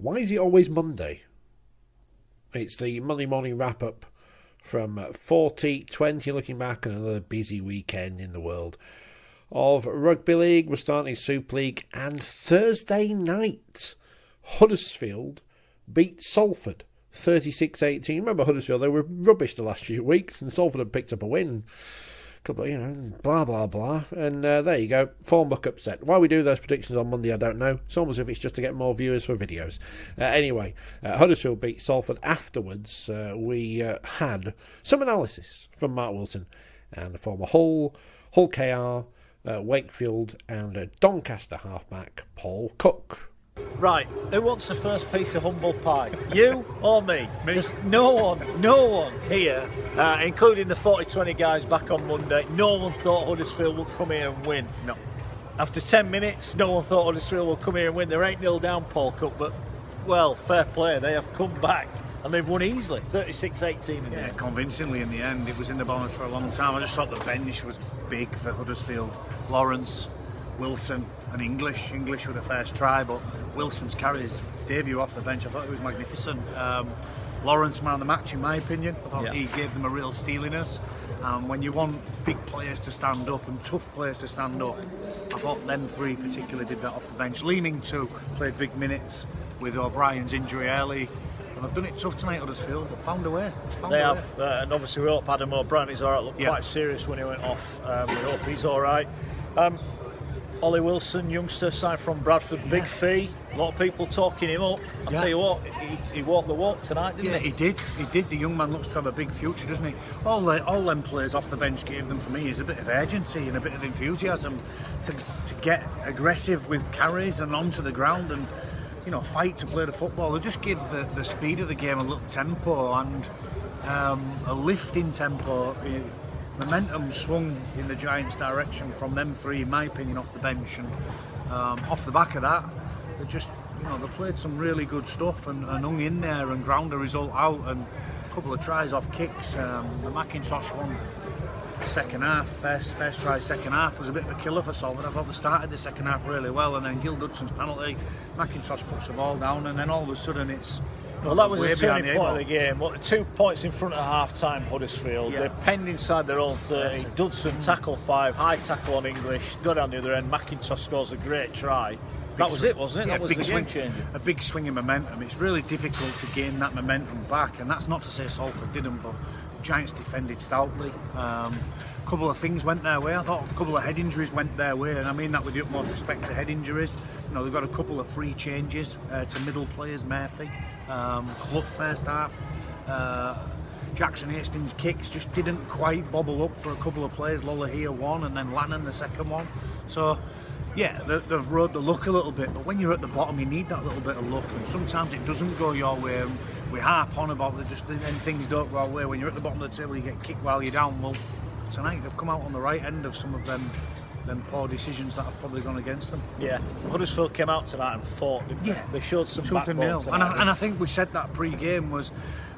Why is it always Monday? It's the Monday morning wrap-up from Forty20, looking back on another busy weekend in the world of Rugby League. We're starting Super League, and Thursday night, Huddersfield beat Salford 36-18. Remember Huddersfield, they were rubbish the last few weeks, and Salford had picked up a win. Blah, blah, blah. And there you go. Form book upset. Why we do those predictions on Monday, I don't know. It's almost as if it's just to get more viewers for videos. Anyway, Huddersfield beat Salford. Afterwards, we had some analysis from Mark Wilson and the former Hull KR, Wakefield and Doncaster halfback Paul Cook. Right, who wants the first piece of humble pie? You or me? Because no one here, including the Forty20 guys back on Monday, no one thought Huddersfield would come here and win. No. After 10 minutes, no one thought Huddersfield would come here and win. They're 8-0 down, Paul Cook, but, well, fair play. They have come back and they've won easily, 36-18 in the end. Convincingly in the end. It was in the balance for a long time. I just thought the bench was big for Huddersfield. Lawrence, Wilson and English with the first try, but Wilson's carries debut off the bench, I thought it was magnificent. Lawrence, man of the match in my opinion. I thought he gave them a real steeliness. When you want big players to stand up and tough players to stand up, I thought them three particularly did that off the bench. Leaning to played big minutes with O'Brien's injury early. And I've done it tough tonight, Huddersfield, but found a way. They have, and obviously we hope Adam O'Brien is alright. Looked quite serious when he went off. We hope he's alright. Ollie Wilson, youngster, signed from Bradford, big fee. A lot of people talking him up. I'll tell you what, he walked the walk tonight, didn't he? He did. The young man looks to have a big future, doesn't he? All them players off the bench gave them, for me, is a bit of urgency and a bit of enthusiasm to get aggressive with carries and onto the ground and, you know, fight to play the football. They just give the speed of the game a little tempo and a lift in tempo. Momentum swung in the Giants' direction from them three, in my opinion, off the bench, and off the back of that, they just, they played some really good stuff and hung in there and ground the result out, and a couple of tries off kicks. The McIntosh one, second half, first try, second half was a bit of a killer for Salford. I thought they started the second half really well, and then Gil Dudson's penalty, McIntosh puts the ball down, and then all of a sudden it's. Well, that was the turning point of the game. 2 points in front of half-time, Huddersfield. They're penned inside their own 30. Dudson tackle 5, high tackle on English, go down the other end. McIntosh scores a great try. That was it, wasn't it? That was the game changer. A big swing in momentum. It's really difficult to gain that momentum back, and that's not to say Salford didn't, but Giants defended stoutly. A couple of things went their way. I thought a couple of head injuries went their way, and I mean that with the utmost respect to head injuries. They've got a couple of free changes to middle players, Murphy. Clough first half, Jackson Hastings' kicks just didn't quite bobble up for a couple of players. Lolohea one and then Lannan the second one. So they've rode the luck a little bit, but when you're at the bottom you need that little bit of luck, and sometimes it doesn't go your way. We harp on about then things don't go our way. When you're at the bottom of the table you get kicked while you're down. Well, tonight they've come out on the right end of some of them poor decisions that have probably gone against them. Yeah, Huddersfield came out tonight and fought. They showed some backbone tonight. And I think we said that pre-game was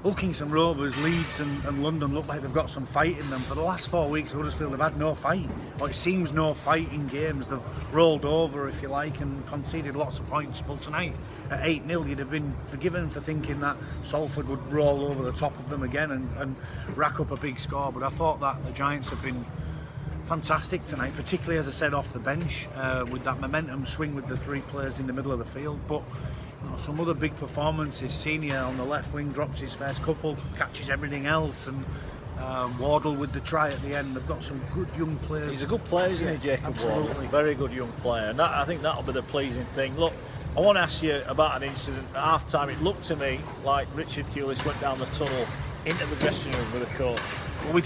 Hull Kingston Rovers, Leeds and London look like they've got some fight in them. For the last 4 weeks, Huddersfield have had no fight, or it seems no fight in games. They've rolled over, if you like, and conceded lots of points. Well, tonight at 8-0, you'd have been forgiven for thinking that Salford would roll over the top of them again and rack up a big score. But I thought that the Giants have been fantastic tonight, particularly, as I said, off the bench, with that momentum swing with the three players in the middle of the field. But some other big performances. Senior on the left wing drops his first couple, catches everything else, and Wardle with the try at the end. They've got some good young players. He's a good player, isn't he, Jacob Wardle? Very good young player, and I think that'll be the pleasing thing. Look, I want to ask you about an incident at half time. It looked to me like Richard Hewlis went down the tunnel into the dressing room with a coach. Well, we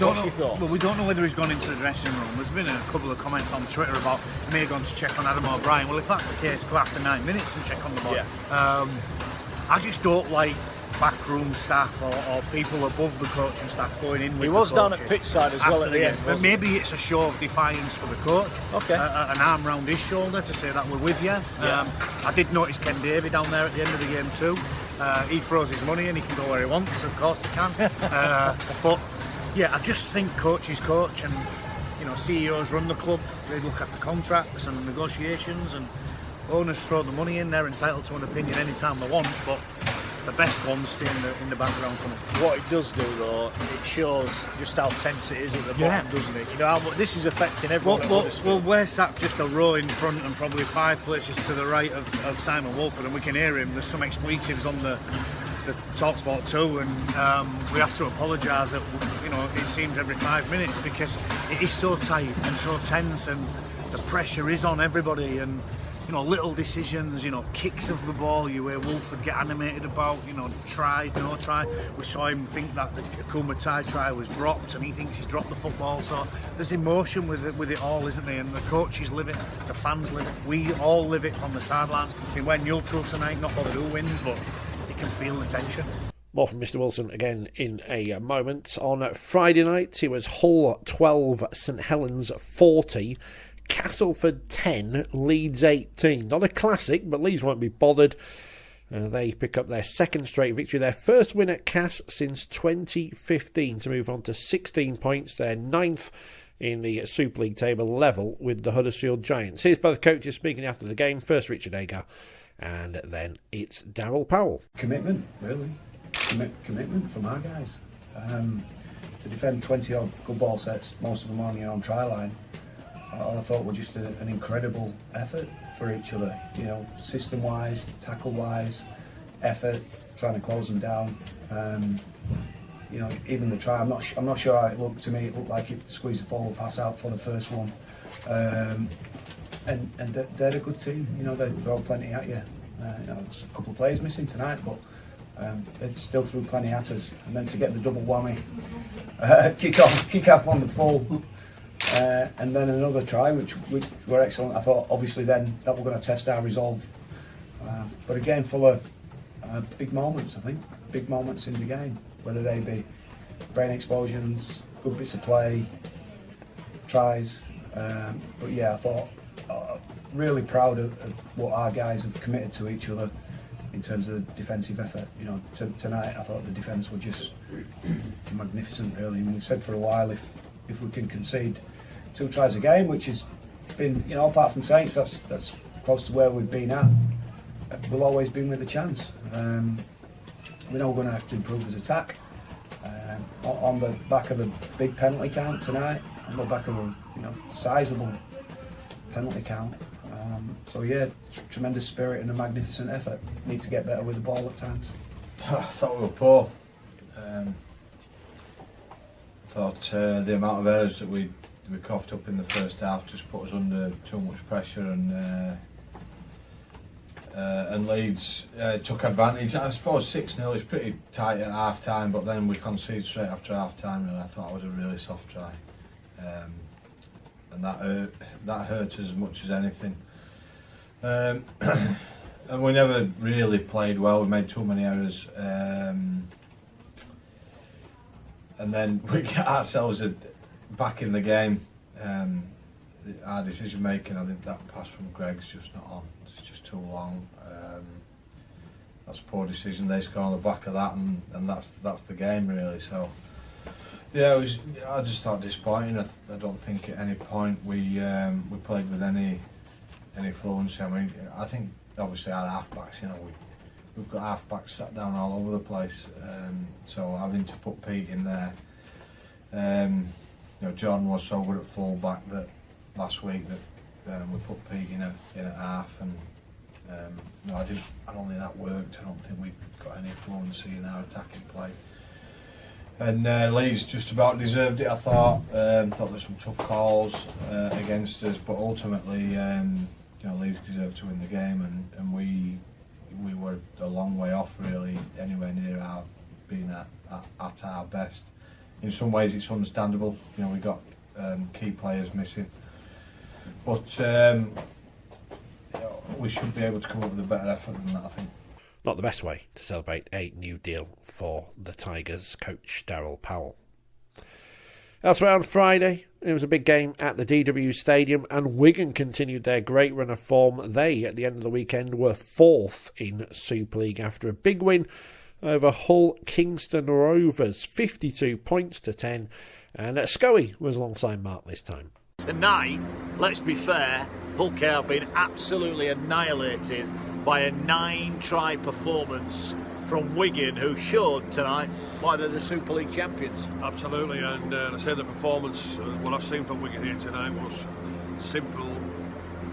don't know whether he's gone into the dressing room. There's been a couple of comments on Twitter about he may have gone to check on Adam O'Brien. Well, if that's the case, go after 9 minutes and check on the boy. I just don't like backroom staff or people above the coaching staff going in with He was down at pitch side as well at the end. But maybe it's a show of defiance for the coach. Okay. An arm round his shoulder to say that we're with you. I did notice Ken Davey down there at the end of the game too. He throws his money and he can go where he wants, of course he can. But I just think coach is coach, and CEOs run the club. They look after contracts and negotiations, and owners throw the money in, they're entitled to an opinion anytime they want, but the best ones stay in the background for me. What it does do, though, it shows just how tense it is at the bottom, doesn't it? You know how much this is affecting everyone. Well, we're sat just a row in front and probably 5 places to the right of Simon Wolford, and we can hear him. There's some expletives on the TalkSport too, and we have to apologise that, you know, it seems every 5 minutes, because it is so tight and so tense, and the pressure is on everybody, and you know, little decisions, you know, kicks of the ball, you hear Wolford get animated about, you know, tries, no try. We saw him think that the Akuma Tai try was dropped, and he thinks he's dropped the football. So there's emotion with it all, isn't there? And the coaches live it, the fans live it, we all live it from the sidelines. I mean, we're neutral tonight, not bothered who wins, but you can feel the tension. More from Mr Wilson again in a moment. On Friday night, it was Hull 12, St Helens 40. Castleford 10, Leeds 18. Not a classic, but Leeds won't be bothered. They pick up their second straight victory, their first win at Cass since 2015, to move on to 16 points. They're 9th in the Super League table, level with the Huddersfield Giants. Here's both coaches speaking after the game. First Richard Agar, and then it's Darryl Powell. Commitment, really. Commitment from our guys. To defend 20 odd good ball sets, most of them on your own try line, I thought were just an incredible effort for each other. You know, system-wise, tackle-wise, effort, trying to close them down. You know, even the try, I'm not sure how it looked to me. It looked like it squeezed the forward pass out for the first one. And they're a good team. You know, they throw plenty at you. You know, there's a couple of players missing tonight, but they still threw plenty at us. And then to get the double whammy, kick off on the full. And then another try, which were excellent. I thought, obviously, then that we're going to test our resolve. But again, full of big moments, I think. Big moments in the game, whether they be brain explosions, good bits of play, tries. But yeah, I thought, really proud of what our guys have committed to each other in terms of defensive effort. You know, tonight I thought the defence were just magnificent, really. And we've said for a while, if we can concede 2 tries a game, which has been, you know, apart from Saints, that's close to where we've been at. We'll always be with a chance. We know we're going to have to improve as attack. On the back of a big penalty count tonight, on the back of a sizable penalty count. So yeah, tremendous spirit and a magnificent effort. Need to get better with the ball at times. I thought we were poor. I thought the amount of errors that we coughed up in the first half just put us under too much pressure, and Leeds took advantage. I suppose 6-0 is pretty tight at half time, but then we conceded straight after half time, and I thought it was a really soft try, and that hurt us as much as anything. And we never really played well. We made too many errors, and then we get ourselves back in the game. Our decision making, I think that pass from Greg's just not on. It's just too long. That's a poor decision. They score on the back of that, and that's the game really. So yeah, I just thought disappointing. I don't think at any point we played with any fluency. I mean, I think obviously our half-backs, you know, we've got half-backs sat down all over the place. So having to put Pete in there, you know, John was so good at full-back that last week that we put Pete in at half, and no, I don't think that worked. I don't think we got any fluency in our attacking play. And Leeds just about deserved it, I thought. Thought there were some tough calls against us, but ultimately, you know, Leeds deserved to win the game, and we were a long way off, really, anywhere near our being at our best. In some ways, it's understandable. You know, we got key players missing, but you know, we should be able to come up with a better effort than that, I think. Not the best way to celebrate a new deal for the Tigers, coach Darryl Powell. Elsewhere on Friday, it was a big game at the DW Stadium, and Wigan continued their great run of form. They, at the end of the weekend, were 4th in Super League after a big win over Hull Kingston Rovers, 52 points to 10. And Scully was alongside Mark this time. Tonight, let's be fair, Hull KR have been absolutely annihilated by a 9-try performance from Wigan, who showed tonight why they're the Super League champions. Absolutely, and I say the performance, what I've seen from Wigan here tonight was simple,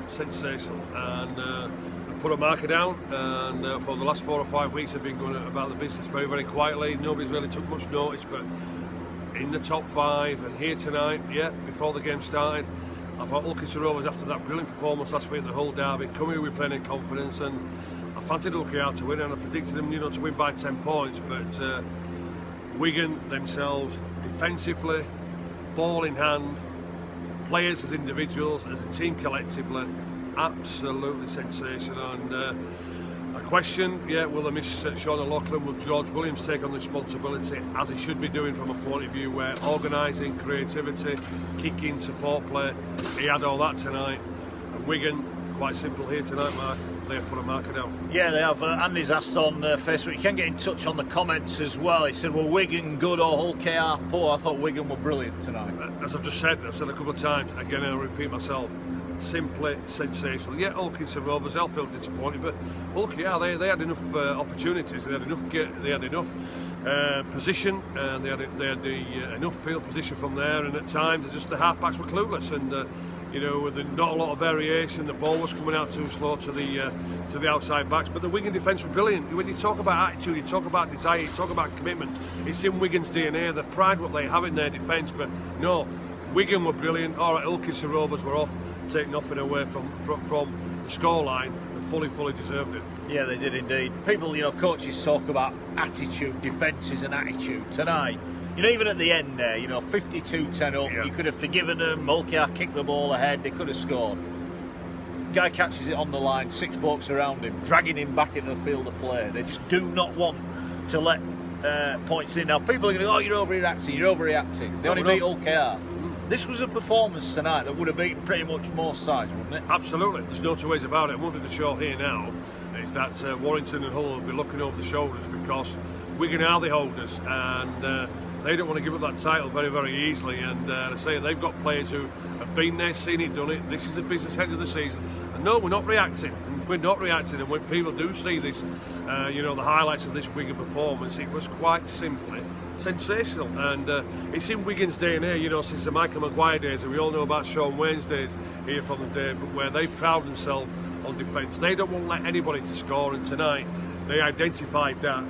sensational, and put a marker down. And for the last 4 or 5 weeks, they've been going about the business very, very quietly. Nobody's really took much notice, but in the top 5, and here tonight, before the game started, I thought Ulster Rovers, after that brilliant performance last week at the Hull derby, come here with playing in confidence, and I fancied Ulster to win, and I predicted them, to win by 10 points. But Wigan themselves, defensively, ball in hand, players as individuals, as a team collectively, absolutely sensational. And a question, will they miss Sean O'Loughlin? Will George Williams take on the responsibility, as he should be doing from a point of view where organising, creativity, kicking, support play, he had all that tonight. And Wigan, quite simple here tonight, Mark, they have put a marker down. Yeah, they have. Andy's asked on Facebook, you can get in touch on the comments as well. He said, well, Wigan good or Hull KR poor? I thought Wigan were brilliant tonight. As I've just said, I've said a couple of times, again I'll repeat myself, simply sensational. Yeah, Ulster Rovers, they'll feel disappointed, but Ulster, they had enough opportunities, they had enough position, and they had enough field position from there, and at times just the half-backs were clueless, and with not a lot of variation, the ball was coming out too slow to the outside backs, but the Wigan defence were brilliant. When you talk about attitude, you talk about desire, you talk about commitment, it's in Wigan's DNA, the pride what they have in their defence. But no, Wigan were brilliant. All right, Ulster Rovers were off, taking nothing away from the scoreline, and fully deserved it. Yeah, they did indeed. People, coaches talk about attitude, defences and attitude. Tonight, even at the end there, 52-10 up, you could have forgiven them. Hull KR kicked the ball ahead, they could have scored. Guy catches it on the line, 6 blokes around him, dragging him back into the field of play. They just do not want to let points in. Now, people are going to go, you're overreacting. They only beat Hull KR. This was a performance tonight that would have beaten pretty much most sides, wouldn't it? Absolutely, there's no two ways about it. And one thing to show here now is that Warrington and Hull will be looking over the shoulders, because Wigan are the holders, and they don't want to give up that title very, very easily. And I say they've got players who have been there, seen it, done it. This is the business end of the season. And no, we're not reacting. We're not reacting. And when people do see this, the highlights of this Wigan performance, it was quite simply sensational. And it's in Wigan's DNA, since the Michael Maguire days, and we all know about Sean Wayne's days here from the day, but where they proud themselves on defence. They don't want to let anybody to score, and tonight they identified that.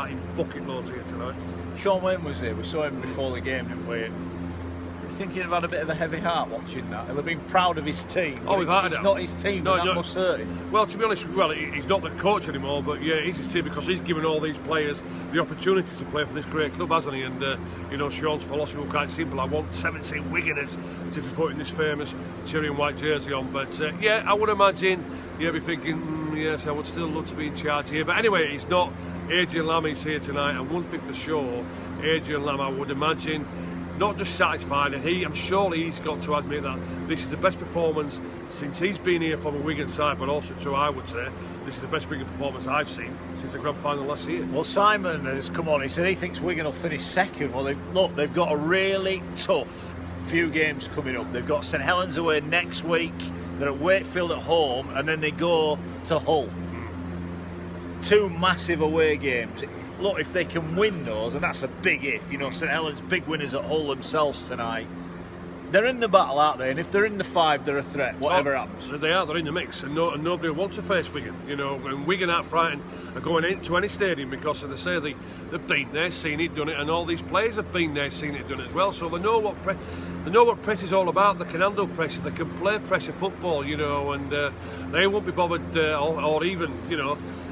In bucket loads here tonight. Sean Wayne was here, we saw him before the game, didn't we? I think he'd have had a bit of a heavy heart watching that. He'll have been proud of his team. Oh, it's not his team, that must hurt him. Well, to be honest, he's not the coach anymore, but yeah, it's his team, because he's given all these players the opportunity to play for this great club, hasn't he? And Sean's philosophy was quite simple. I want 17 Wiganers to be putting this famous cherry and white jersey on. But I would imagine you'll be thinking, yes, I would still love to be in charge here. But anyway, it's not. Adrian Lam is here tonight, and one thing for sure, Adrian Lam, I would imagine, not just satisfied, and I'm sure he's got to admit that this is the best performance since he's been here from a Wigan side, but also too, I would say, this is the best Wigan performance I've seen since the grand final last year. Well, Simon has come on, he said he thinks Wigan will finish second. Well, they've got a really tough few games coming up. They've got St Helens away next week, they're at Wakefield at home, and then they go to Hull. 2 massive away games. Look, if they can win those, and that's a big if, St Helens big winners at Hull themselves tonight, they're in the battle, aren't they? And if they're in the 5, they're a threat, whatever happens. They're in the mix, and nobody wants to face Wigan, and Wigan aren't frightened of going into any stadium, because as they say, they've been there, seen it, done it, and all these players have been there, seen it, done it as well, so they know what press is all about. They can handle pressure, they can play pressure football, and they won't be bothered or even,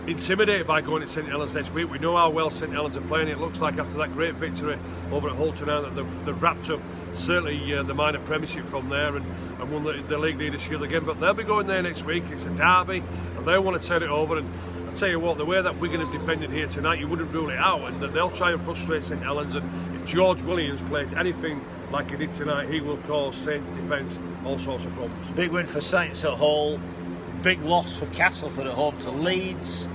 intimidated by going to St Helens next week. We know how well St Helens are playing. It looks like after that great victory over at Hull tonight that they've wrapped up certainly the minor premiership from there and won the League Leaders Shield again. But they'll be going there next week. It's a derby and they want to turn it over. And I'll tell you what, the way that Wigan have defended here tonight, you wouldn't rule it out, and that they'll try and frustrate St Helens. And if George Williams plays anything like he did tonight, he will cause Saints' defence all sorts of problems. Big win for Saints at Hull. Big loss for Castleford at home to Leeds.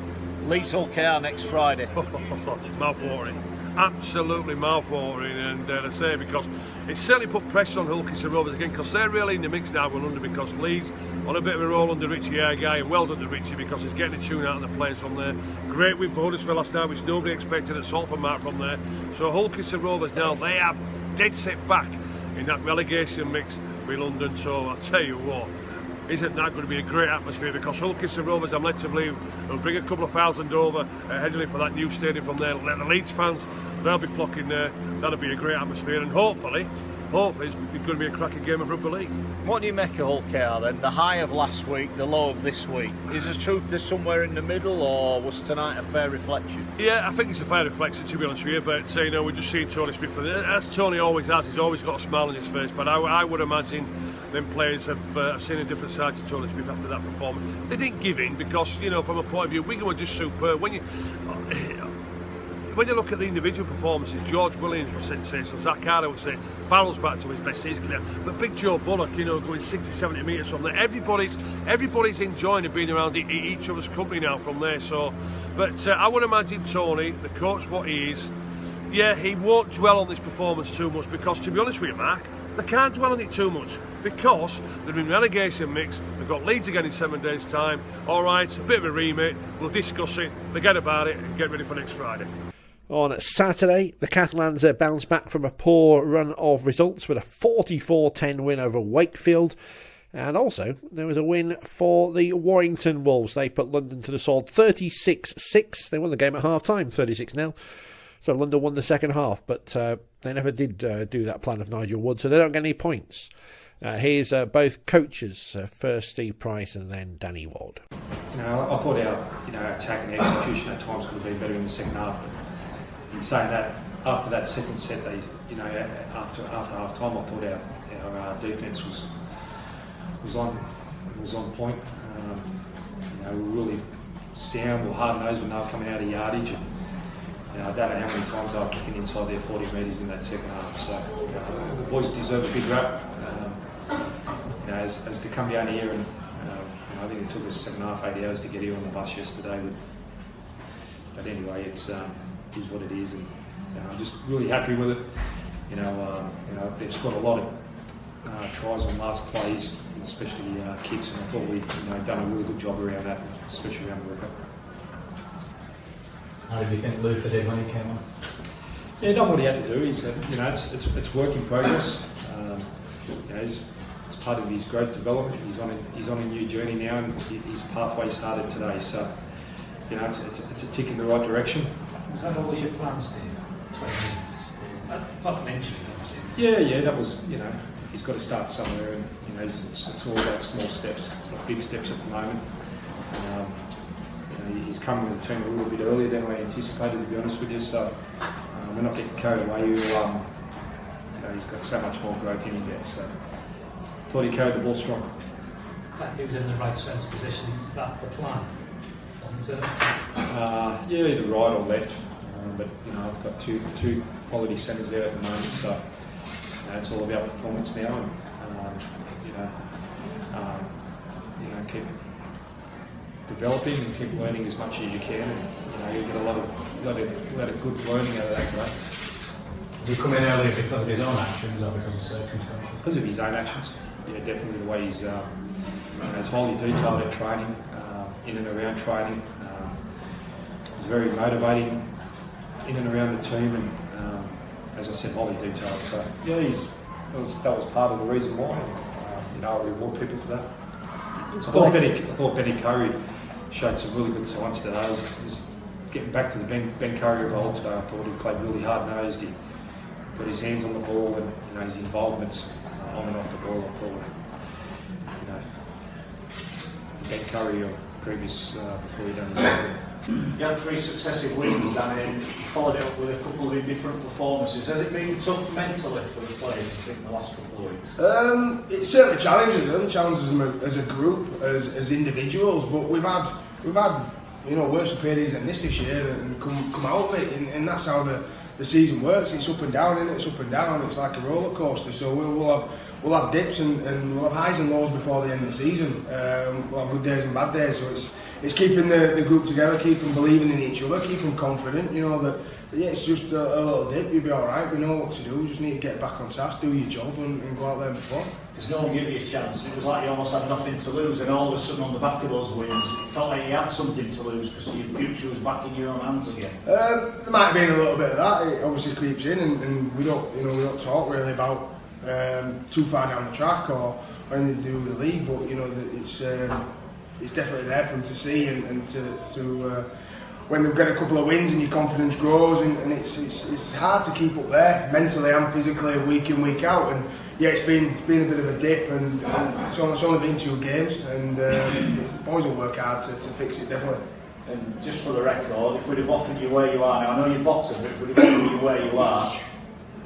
Leeds Hull KR next Friday. It's mouth-watering. Absolutely mouth-watering, and I say because it's certainly put pressure on Hull Rovers again, because they're really in the mix now with London, because Leeds on a bit of a roll under Richie Guy, and well done to Richie because he's getting a tune out of the players from there. Great win for Huddersfield last night, which nobody expected at Salford Mark from there. So Hull Rovers now, they are dead set back in that relegation mix with London. So I'll tell you what, isn't that going to be a great atmosphere, because Hull Rovers, I'm led to believe, will bring a couple of thousand over heading for that new stadium from there. Let the Leeds fans, they'll be flocking there. That'll be a great atmosphere, and hopefully it's going to be a cracking game of rugby league. What do you make of Hull KR then? The high of last week, the low of this week. Is the truth there's somewhere in the middle, or was tonight a fair reflection? Yeah, I think it's a fair reflection, to be honest with you, but you know, we're just seeing Tony Smith, as Tony always has, he's always got a smile on his face, but I would imagine them players have seen a different side to Tony Smith after that performance. They didn't give in, because, you know, from a point of view, Wigan were just superb. When you look at the individual performances, George Williams was sensational, Zach Harder would say, Farrell's back to his best, he's clear, but Big Joe Bullock, you know, going 60-70 metres from there, everybody's enjoying being around each other's company now from there. So, but I would imagine Tony, the coach what he is, yeah, he won't dwell on this performance too much, because to be honest with you, Mark, they can't dwell on it too much, because they're in relegation mix. They've got Leeds again in 7 days' time. All right, a bit of a remake, we'll discuss it, forget about it, and get ready for next Friday. On Saturday, the Catalans bounced back from a poor run of results with a 44-10 win over Wakefield. And also, there was a win for the Warrington Wolves. They put London to the sword 36-6. They won the game at half-time, 36-0. So London won the second half, but they never did do that plan of Nigel Wood, so they don't get any points. Here's both coaches, first Steve Price and then Danny Ward. I thought our attack and execution at times could have been better in the second half. In saying that, after that second set, after half time, I thought our defence was on point. We were really sound, or hard nosed when they were coming out of yardage. And, I don't know how many times they were kicking inside their 40 metres in that second half. So the boys deserve a big rap. As to come down here, and I think it took us 7.5-8 hours to get here on the bus yesterday. But anyway, it's is what it is, and I'm just really happy with it. They've scored a lot of tries on last plays, especially kicks, and I thought we'd done a really good job around that, especially around the ripper. How did you think Luther did when he came on? Yeah, done what he had to do. He's it's work in progress. It's part of his growth development. He's on a new journey now, and his pathway started today. So it's a tick in the right direction. Was that always your plan, Steve? 20 minutes? Not mentioning it. Yeah, that was, he's got to start somewhere, and, it's all about small steps. It's not big steps at the moment. He's come with the team a little bit earlier than I anticipated, to be honest with you, so we're not getting carried away. He's got so much more growth in him yet, so thought he carried the ball strong. In fact, he was in the right sense position. Is that the plan? Yeah, either right or left, but I've got two quality centres there at the moment, so it's all about performance now, and keep developing and keep learning as much as you can, and you'll get a lot of good learning out of that today. Does he come in earlier because of his own actions or because of circumstances? Because of his own actions, yeah, definitely the way he's highly detailed at training, in and around training. He's very motivating in and around the team, and as I said, highly detailed. So yeah, that was part of the reason why. I reward people for that. I thought Benny Curry showed some really good signs today. I was getting back to the Ben Curry of old today. I thought he played really hard nosed. He got his hands on the ball, and his involvements on and off the ball. I thought Ben Curry previous before he done his own. You had 3 successive wins, and then followed it up with a couple of different performances. Has it been tough mentally for the players, I think, the last couple of weeks? It certainly challenges them as a group, as individuals. But we've had worse periods than this year, and come out of it, and that's how the season works. It's up and down, isn't it? It's up and down. It's like a roller coaster. So we'll have dips and we'll have highs and lows before the end of the season. We'll have good days and bad days. So it's keeping the group together, keep them believing in each other, keep them confident. You know that it's just a little dip. You'll be all right. We know what to do. We just need to get back on task, do your job, and go out there and perform. Because no one gave you a chance. It was like you almost had nothing to lose, and all of a sudden on the back of those wins, it felt like you had something to lose because your future was back in your own hands again. There might have been a little bit of that. It obviously creeps in, and we don't talk really about too far down the track or anything to do with the league, but it's definitely there for them to see and to when they've got a couple of wins and your confidence grows, and it's hard to keep up there mentally and physically week in, week out. And yeah, it's been a bit of a dip, and it's only been 2 games, and the boys will work hard to fix it, definitely. And just for the record, if we'd have offered you where you are now, I know you're bottom, but if we'd have offered you where you are,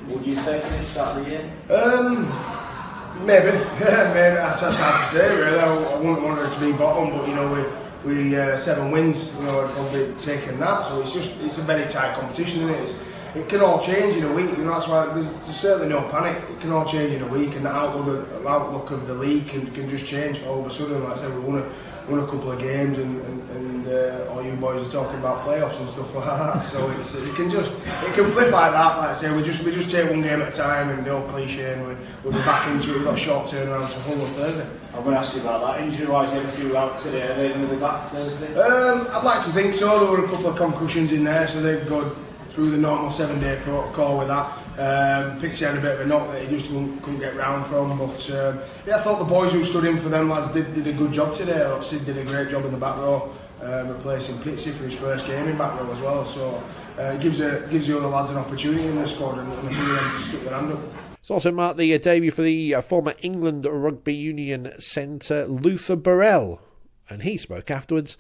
would you take it at the start of the year? Maybe. That's hard to say really. I wouldn't want it to be bottom, but you know we 7 wins, you know, I'd probably taken that. So it's a very tight competition, isn't it? It can all change in a week. You know, that's why there's certainly no panic. It can all change in a week, and the outlook of the league can just change all of a sudden. Like I said, we won a couple of games, and all you boys are talking about playoffs and stuff like that. So it can flip like that. Like I say, we just take one game at a time, and the old cliche, and we'll be back into it. We've got a short turnaround to Hull on Thursday. I'm going to ask you about that. Injury-wise, you had a few out today. Are they going to be back Thursday? I'd like to think so. There were a couple of concussions in there, so they've gone through the normal 7-day protocol with that. Pixie had a bit of a knock that he just couldn't get round from, but I thought the boys who stood in for them lads did a good job today. Sid did a great job in the back row, replacing Pixie for his first game in back row as well. So it gives the other lads an opportunity in the squad, and a few of them stuck their hand up. It's also marked the debut for the former England Rugby Union centre Luther Burrell, and he spoke afterwards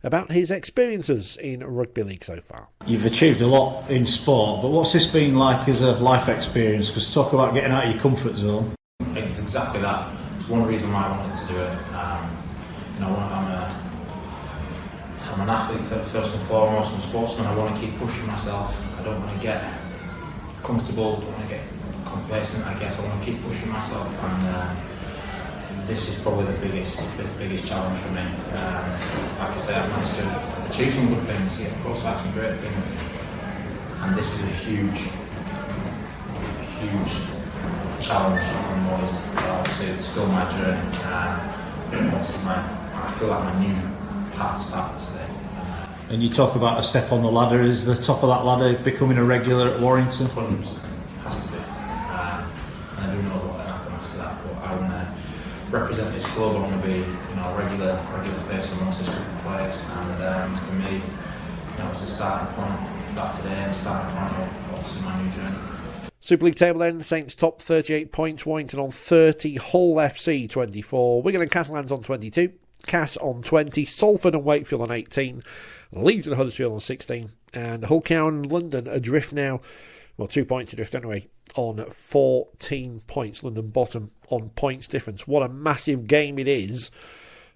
about his experiences in rugby league so far. You've achieved a lot in sport, but what's this been like as a life experience? Because talk about getting out of your comfort zone. I think it's exactly that. It's one reason why I wanted to do it. I'm an athlete first and foremost. I'm a sportsman. I want to keep pushing myself. I don't want to get comfortable. I don't want to get complacent. I guess I want to keep pushing myself, and this is probably the biggest challenge for me. Like I say, I've managed to achieve some good things. Yeah, of course, I have some great things, and this is a huge challenge on what is obviously still my journey. I feel like my new path started today. And you talk about a step on the ladder. Is the top of that ladder becoming a regular at Warrington? 100%. Has to be. And I do know what can happen after that, but I want to represent this club. I want to be, a regular face amongst this group of players, and for me, it's a starting point for that today, and a starting point of obviously my new journey. Super League table then, Saints top 38 points, Warrington on 30, Hull FC 24, Wigan and Catalans on 22, Cass on 20, Salford and Wakefield on 18, Leeds and Huddersfield on 16, and Hull, Cowan and London adrift now, 2 points adrift anyway, on 14 points. London bottom on points difference. What a massive game it is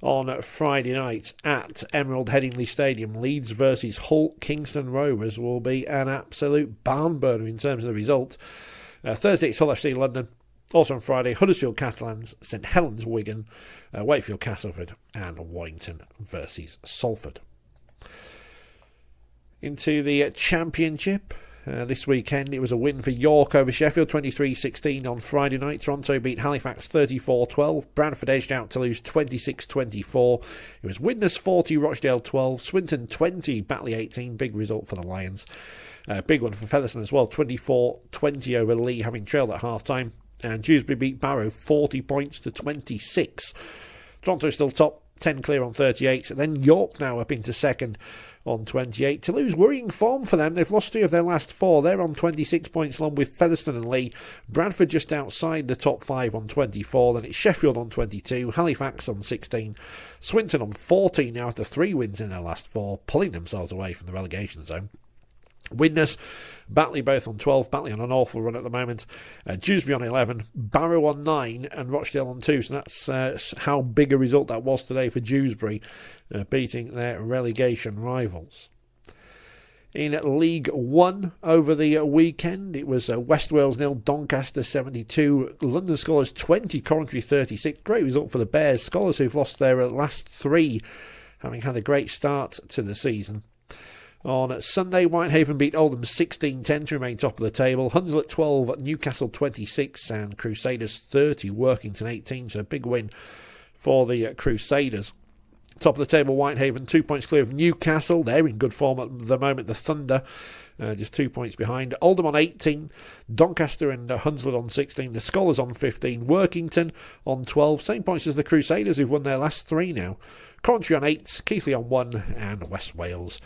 on Friday night at Emerald Headingley Stadium. Leeds versus Hull Kingston Rovers will be an absolute barn burner in terms of the result. Thursday it's Hull FC London. Also on Friday, Huddersfield Catalans, St Helens Wigan, Wakefield Castleford, and Warrington versus Salford. Into the Championship. This weekend it was a win for York over Sheffield 23-16 on Friday night. Toronto beat Halifax 34-12. Bradford edged out to lose 26-24. It was Widnes 40, Rochdale 12, Swinton 20, Batley 18. Big result for the Lions. Big one for Featherstone as well, 24-20 over Lee, having trailed at half time. And Dewsbury beat Barrow 40 points to 26. Toronto still top, 10 clear on 38. And then York now up into second on 28. Toulouse, worrying form for them. They've lost 3 of their last 4. They're on 26 points along with Featherstone and Lee. Bradford just outside the top 5 on 24. Then it's Sheffield on 22. Halifax on 16. Swinton on 14 now after 3 wins in their last 4, pulling themselves away from the relegation zone. Widnes, Batley both on 12. Batley on an awful run at the moment. Dewsbury on 11. Barrow on 9 and Rochdale on 2. So that's how big a result that was today for Dewsbury, beating their relegation rivals. In League 1 over the weekend, it was West Wales 0, Doncaster 72, London Skolars 20, Coventry 36. Great result for the Bears. Skolars who've lost their last 3 having had a great start to the season. On Sunday, Whitehaven beat Oldham 16-10 to remain top of the table. Hunslet at 12, Newcastle 26 and Crusaders 30, Workington 18. So a big win for the Crusaders. Top of the table, Whitehaven 2 points clear of Newcastle. They're in good form at the moment. The Thunder just 2 points behind. Oldham on 18, Doncaster and Hunslet on 16. The Scholars on 15, Workington on 12. Same points as the Crusaders, who've won their last 3 now. Coventry on 8, Keighley on 1 and West Wales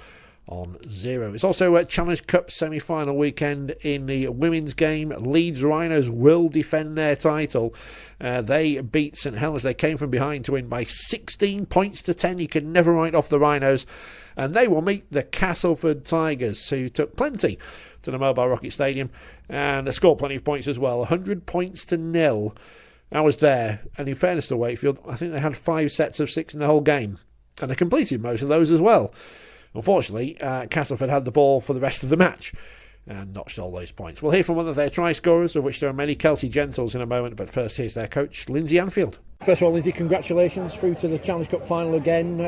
on 0. It's also a Challenge Cup semi-final weekend in the women's game. Leeds Rhinos will defend their title. They beat St Helens. They came from behind to win by 16 points to 10. You can never write off the Rhinos. And they will meet the Castleford Tigers, who took plenty to the Mobile Rocket Stadium and they scored plenty of points as well. 100 points to 0. I was there, and in fairness to Wakefield, I think they had 5 sets of 6 in the whole game, and they completed most of those as well. Unfortunately, Castleford had the ball for the rest of the match and notched all those points. We'll hear from one of their try scorers, of which there are many, Kelsey Gentles, in a moment, but first here's their coach, Lindsay Anfield. First of all, Lindsay, congratulations through to the Challenge Cup final again.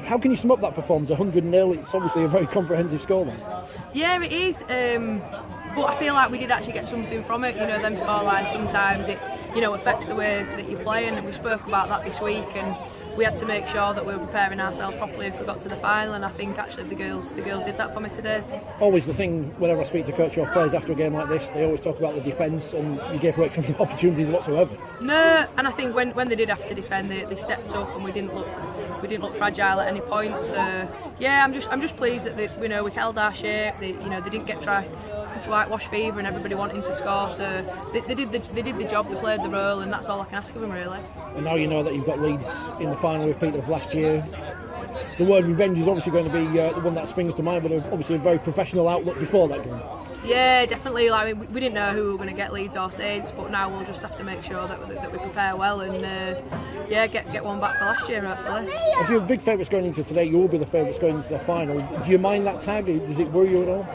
How can you sum up that performance? 100-0, it's obviously a very comprehensive scoreline. Yeah, it is, but I feel like we did actually get something from it. You know, them scorelines sometimes it, you know, affects the way that you play, and we spoke about that this week, and we had to make sure that we were preparing ourselves properly if we got to the final, and I think actually the girls did that for me today. Always the thing, whenever I speak to coach or players after a game like this, they always talk about the defence, and you gave away some opportunities whatsoever. No, and I think when they did have to defend, they stepped up, and we didn't look fragile at any point. So yeah, I'm just pleased that we held our shape. They didn't get whitewash fever and everybody wanting to score. So they did the job, they played the role, and that's all I can ask of them really. And now you know that you've got Leeds in the final repeat of last year. The word revenge is obviously going to be the one that springs to mind, but obviously a very professional outlook before that game. Yeah, definitely. Like we didn't know who we were going to get, Leeds or Saints, but now we'll just have to make sure that we prepare well and get one back for last year, hopefully. If you're big favourites going into today, you will be the favourites going into the final. Do you mind that tag? Does it worry you at all?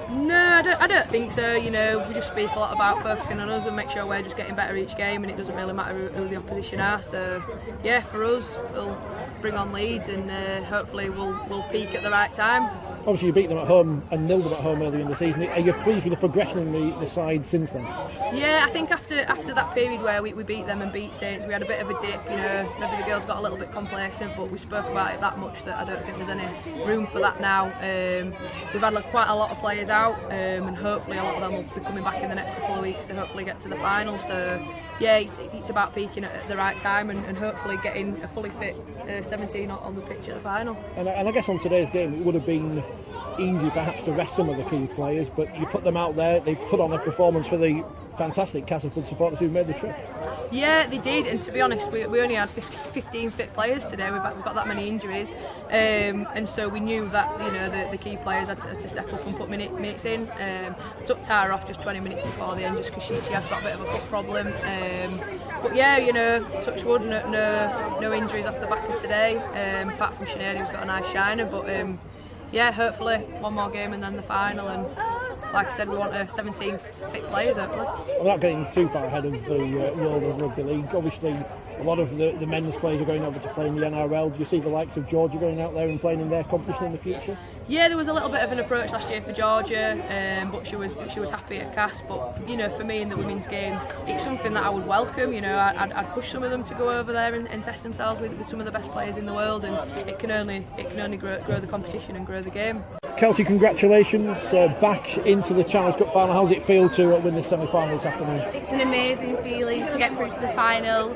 No, I don't think so. You know, we just speak a lot about focusing on us and make sure we're just getting better each game, and it doesn't really matter who the opposition are. So yeah, for us, we'll bring on Leeds and hopefully we'll peak at the right time. Obviously you beat them at home and nilled them at home earlier in the season. Are you pleased with the progression in the side since then? Yeah, I think after that period where we beat them and beat Saints, we had a bit of a dip, you know, maybe the girls got a little bit complacent, but we spoke about it that much that I don't think there's any room for that now. We've had quite a lot of players out and hopefully a lot of them will be coming back in the next couple of weeks to hopefully get to the final. So yeah, it's about peaking at the right time and hopefully getting a fully fit 17 on the pitch at the final. And I guess on today's game it would have been easy perhaps to rest some of the key players, but you put them out there, they put on a performance for the fantastic Castleford supporters who made the trip. Yeah, they did, and to be honest, we only had 15 fit players today. We've got that many injuries, and so we knew that the key players had to step up and put minutes in. Took Tara off just 20 minutes before the end just because she has got a bit of a foot problem. But yeah, touch wood, no injuries off the back of today, apart from Sinead, who's got a nice shiner. But yeah, hopefully one more game and then the final, and like I said, we want 17 fit players hopefully. Without getting too far ahead of the world of Rugby League, obviously a lot of the men's players are going over to play in the NRL. Do you see the likes of Georgia going out there and playing in their competition in the future? Yeah, there was a little bit of an approach last year for Georgia, but she was happy at Cass. But for me in the women's game, it's something that I would welcome. I'd push some of them to go over there and test themselves with some of the best players in the world, and it can only grow the competition and grow the game. Kelsey, congratulations, back into the Challenge Cup final. How does it feel to win the semi-final this afternoon? It's an amazing feeling to get through to the final,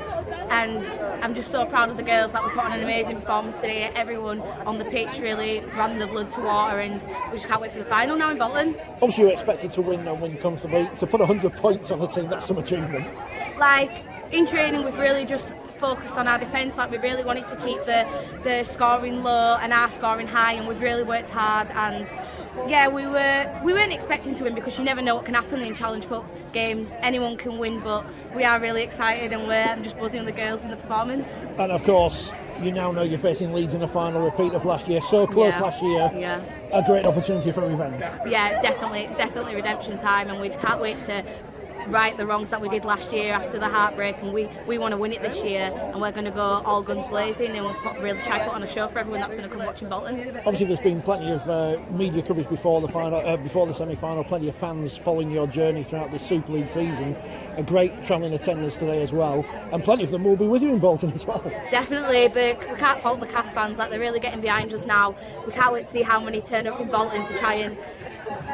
and I'm just so proud of the girls that we put on an amazing performance today. Everyone on the pitch really ran the blood to water, and we just can't wait for the final now in Bolton. Obviously you're expected to win and win comfortably. To put 100 points on the team, that's some achievement. In training we've really just focused on our defence, we really wanted to keep the scoring low and our scoring high, and we've really worked hard. And yeah, we weren't expecting to win because you never know what can happen in Challenge Cup games. Anyone can win, but we are really excited, and I'm just buzzing with the girls in the performance. And of course you now know you're facing Leeds in the final repeat of last year, so close last year. Yeah, a great opportunity for revenge. Yeah, definitely, it's definitely redemption time, and we can't wait to right the wrongs that we did last year after the heartbreak, and we want to win it this year, and we're going to go all guns blazing and really try to put on a show for everyone that's going to come watching Bolton. Obviously, there's been plenty of media coverage before the final, before the semi-final. Plenty of fans following your journey throughout the Super League season. A great travelling attendance today as well, and plenty of them will be with you in Bolton as well. Definitely, but we can't fault the Cas fans. Like, they're really getting behind us now. We can't wait to see how many turn up in Bolton to try and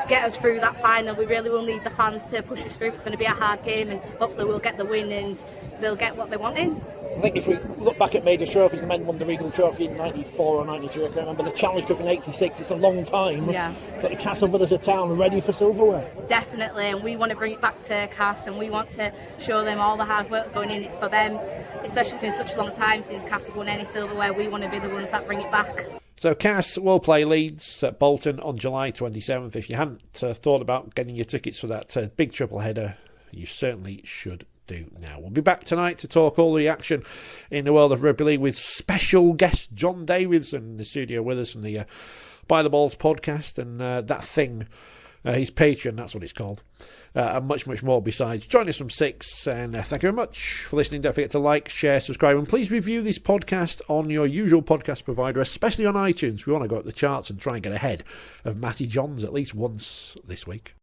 get us through that final. We really will need the fans to push us through. It's going to be a hard game, and hopefully we'll get the win and they'll get what they want in. I think if we look back at major trophies, the men won the Regal Trophy in 94 or 93, I can't remember, the Challenge Cup in 86, it's a long time. Yeah. But the Castleford as a town are ready for silverware. Definitely, and we want to bring it back to Cas, and we want to show them all the hard work going in. It's for them, especially for such a long time since Cas have won any silverware. We want to be the ones that bring it back. So Cas will play Leeds at Bolton on July 27th. If you hadn't thought about getting your tickets for that big triple header, you certainly should do now. We'll be back tonight to talk all the action in the world of rugby league with special guest John Davidson in the studio with us from the By the Balls podcast and that thing, his Patreon, that's what it's called, and much more besides. Join us from 6, and thank you very much for listening. Don't forget to like, share, subscribe, and please review this podcast on your usual podcast provider, especially on iTunes. We want to go up the charts and try and get ahead of Matty Johns at least once this week.